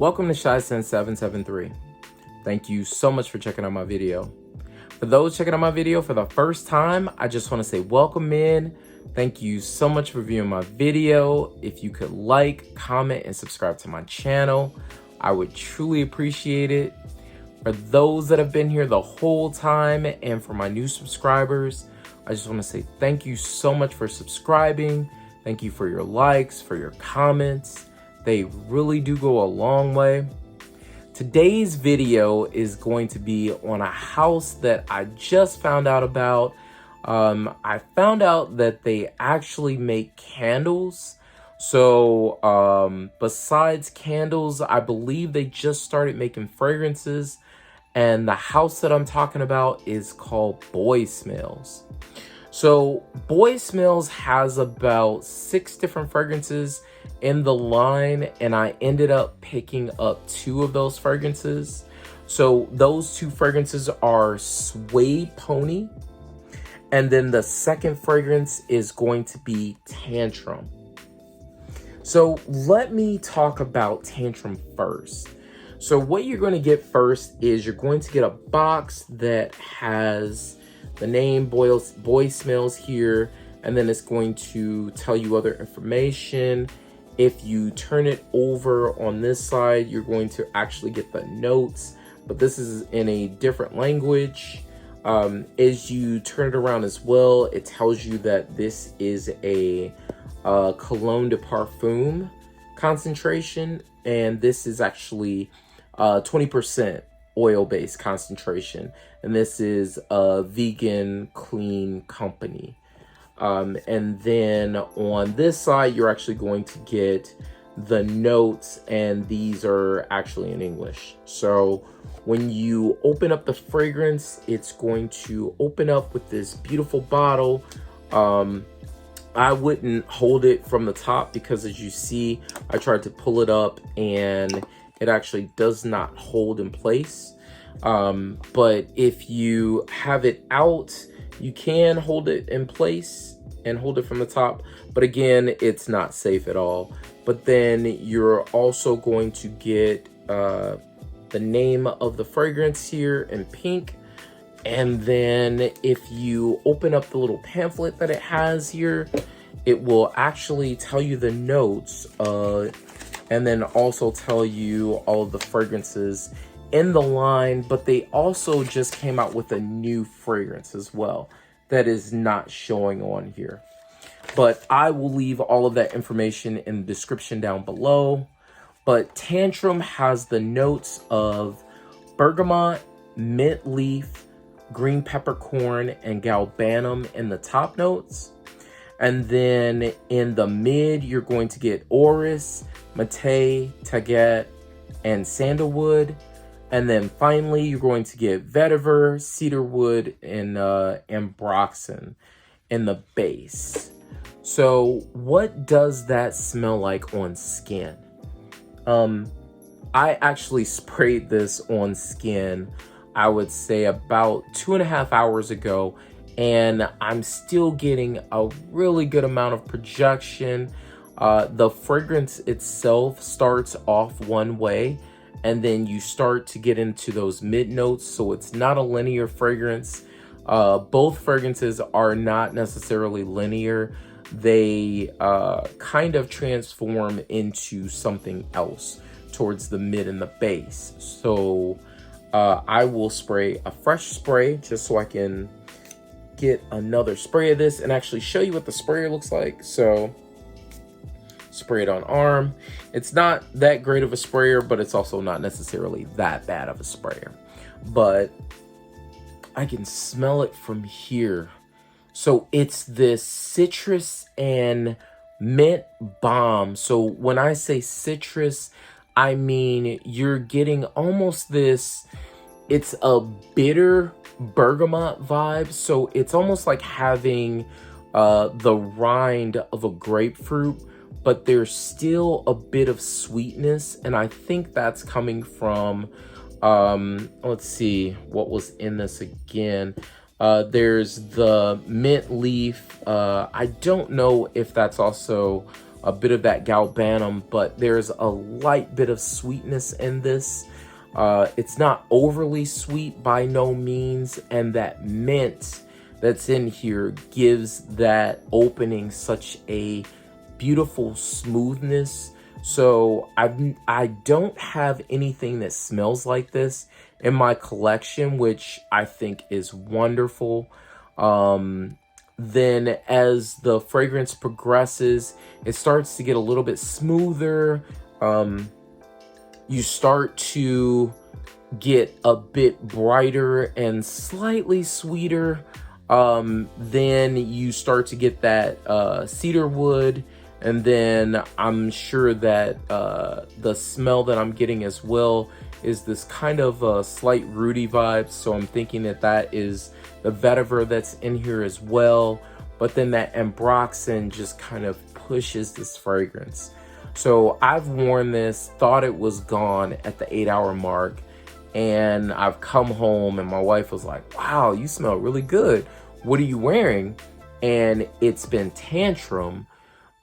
Welcome to ShySen773. Thank you so much for checking out my video. For those checking out my video for the first time, I just want to say welcome in. Thank you so much for viewing my video. If you could like, comment, and subscribe to my channel, I would truly appreciate it. For those that have been here the whole time and for my new subscribers, I just want to say thank you so much for subscribing. Thank you for your likes, for your comments. They really do go a long way. Today's video is going to be on a house that I just found out about. I found out that they actually make candles. So besides candles, I believe they just started making fragrances. And the house that I'm talking about is called Boy Smells. So Boy Smells has about 6 different fragrances in the line, and I ended up picking up 2 of those fragrances. So those 2 fragrances are Suede Pony, and then the second fragrance is going to be Tantrum. So let me talk about Tantrum first. So what you're going to get first is you're going to get a box that has the name Boy Smells here, and then it's going to tell you other information. If you turn it over on this side, you're going to actually get the notes, but this is in a different language. As you turn it around as well, it tells you that this is a Cologne de Parfum concentration, and this is actually 20% oil-based concentration, and this is a vegan clean company. And then on this side, you're actually going to get the notes, and these are actually in English. So when you open up the fragrance, it's going to open up with this beautiful bottle. I wouldn't hold it from the top because, as you see, I tried to pull it up and it actually does not hold in place. But if you have it out, you can hold it in place and hold it from the top. But again, it's not safe at all. But then you're also going to get the name of the fragrance here in pink. And then if you open up the little pamphlet that it has here, it will actually tell you the notes, and then also tell you all of the fragrances in the line. But they also just came out with a new fragrance as well that is not showing on here. But I will leave all of that information in the description down below. But Tantrum has the notes of bergamot, mint leaf, green peppercorn, and galbanum in the top notes. And then in the mid, you're going to get Orris, Mate, Tagete, and Sandalwood. And then finally, you're going to get Vetiver, Cedarwood, and Ambrox in the base. So what does that smell like on skin? I actually sprayed this on skin, I would say about 2.5 hours ago, and I'm still getting a really good amount of projection. The fragrance itself starts off one way, and then you start to get into those mid notes, so it's not a linear fragrance. Both fragrances are not necessarily linear. They kind of transform into something else towards the mid and the base. So I will spray a fresh spray just so I can get another spray of this and actually show you what the sprayer looks like. So spray it on arm. It's not that great of a sprayer, but it's also not necessarily that bad of a sprayer. But I can smell it from here. So it's this citrus and mint bomb. So when I say citrus, I mean you're getting almost this, it's a bitter bergamot vibe. So it's almost like having the rind of a grapefruit, but there's still a bit of sweetness. And I think that's coming from, let's see, what was in this again? There's the mint leaf. I don't know if that's also a bit of that Galbanum, but there's a light bit of sweetness in this. It's not overly sweet by no means, and that mint that's in here gives that opening such a beautiful smoothness. So I don't have anything that smells like this in my collection, which I think is wonderful. Then as the fragrance progresses, it starts to get a little bit smoother. You start to get a bit brighter and slightly sweeter. Then you start to get that cedarwood, and then I'm sure that the smell that I'm getting as well is this kind of a slight rooty vibe. So I'm thinking that that is the vetiver that's in here as well. But then that Ambrox just kind of pushes this fragrance. So I've worn this, thought it was gone at the 8-hour mark, and I've come home and my wife was like, wow, you smell really good. What are you wearing? And it's been Tantrum,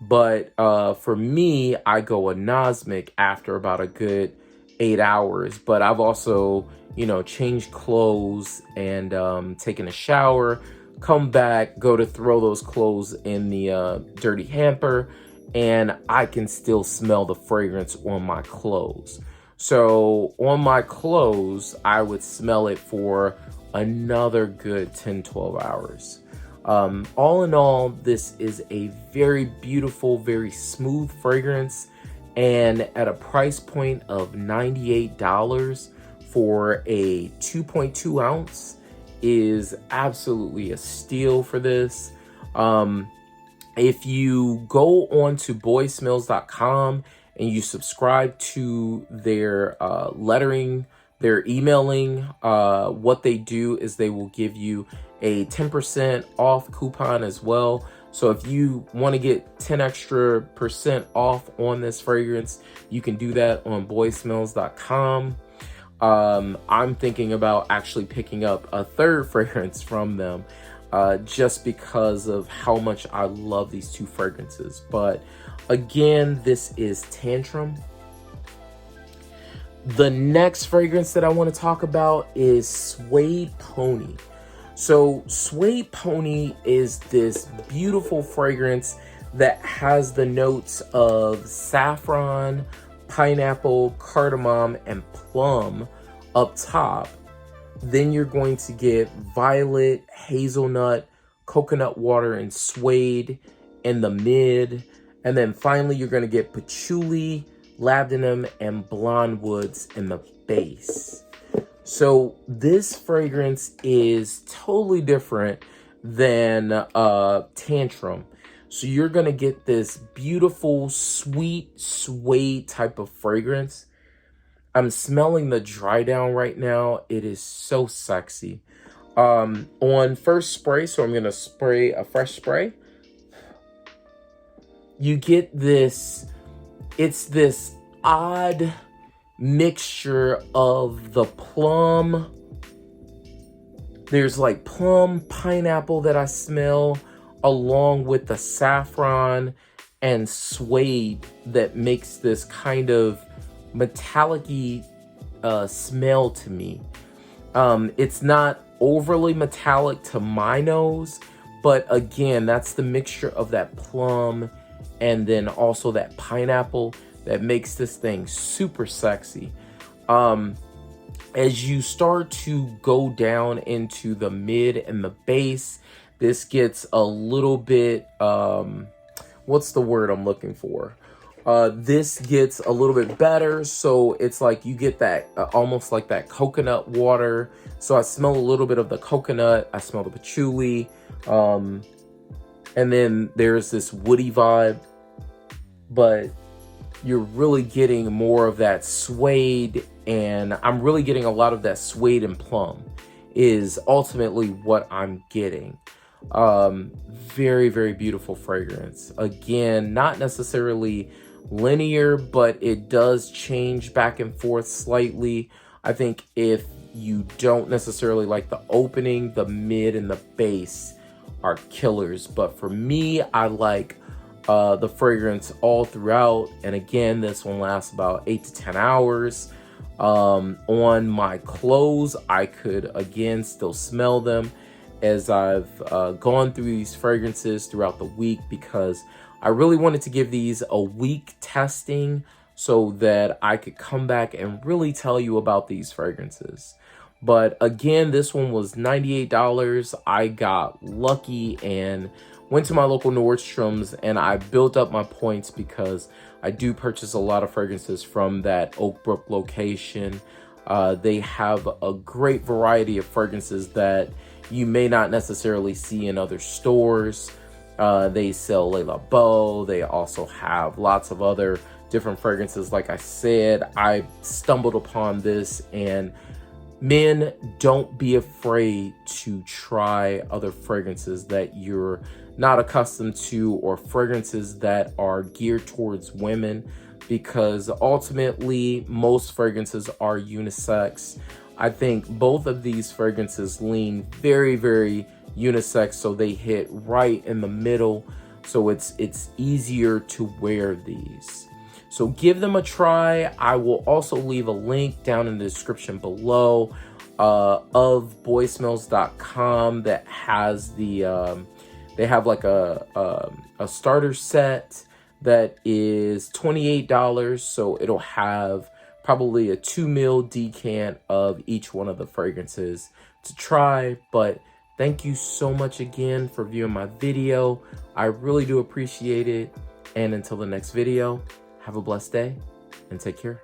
but for me, I go anosmic after about a good 8 hours. But I've also, you know, changed clothes and taken a shower, come back, go to throw those clothes in the dirty hamper, and I can still smell the fragrance on my clothes. So on my clothes, I would smell it for another good 10-12 hours. All in all, this is a very beautiful, very smooth fragrance, and at a price point of $98 for a 2.2 ounce is absolutely a steal for this. If you go on to boysmells.com and you subscribe to their lettering, their emailing, what they do is they will give you a 10% off coupon as well. So if you want to get 10% extra off on this fragrance, you can do that on boysmells.com. I'm thinking about actually picking up a third fragrance from them, just because of how much I love these two fragrances. But again, this is Tantrum. The next fragrance that I want to talk about is Suede Pony. So Suede Pony is this beautiful fragrance that has the notes of saffron, pineapple, cardamom, and plum up top. Then you're going to get violet, hazelnut, coconut water, and suede in the mid. And then finally, you're going to get Patchouli, Labdanum, and Blnde Woods in the base. So this fragrance is totally different than Tantrum. So you're going to get this beautiful, sweet, suede type of fragrance. I'm smelling the drydown right now. It is so sexy. On first spray, so I'm going to spray a fresh spray. You get this, it's this odd mixture of the plum. There's like plum, pineapple that I smell, along with the saffron and suede that makes this kind of metallic-y smell to me. It's not overly metallic to my nose, but again, that's the mixture of that plum and then also that pineapple that makes this thing super sexy. As you start to go down into the mid and the base, this gets a little bit, what's the word I'm looking for? This gets a little bit better. So it's like you get that almost like that coconut water. So I smell a little bit of the coconut. I smell the patchouli. And then there's this woody vibe, but you're really getting more of that suede, and I'm really getting a lot of that suede and plum is ultimately what I'm getting. Very, very beautiful fragrance. Again, not necessarily linear, but it does change back and forth slightly. I think if you don't necessarily like the opening, the mid and the base are killers. But for me, I like the fragrance all throughout. And again, this one lasts about 8 to 10 hours. On my clothes, I could again still smell them as I've gone through these fragrances throughout the week, because I really wanted to give these a week testing so that I could come back and really tell you about these fragrances. But again, this one was $98. I got lucky and went to my local Nordstrom's, and I built up my points because I do purchase a lot of fragrances from that Oak Brook location. They have a great variety of fragrances that you may not necessarily see in other stores. They sell Le Labo. They also have lots of other different fragrances. Like I said, I stumbled upon this, and men, don't be afraid to try other fragrances that you're not accustomed to, or fragrances that are geared towards women, because ultimately most fragrances are unisex. I think both of these fragrances lean very, very unisex, so they hit right in the middle, so it's easier to wear these. So give them a try. I will also leave a link down in the description below of boysmells.com that has the they have like a starter set that is $28, so it'll have probably a 2 ml decant of each one of the fragrances to try. But thank you so much again for viewing my video. I really do appreciate it. And until the next video, have a blessed day and take care.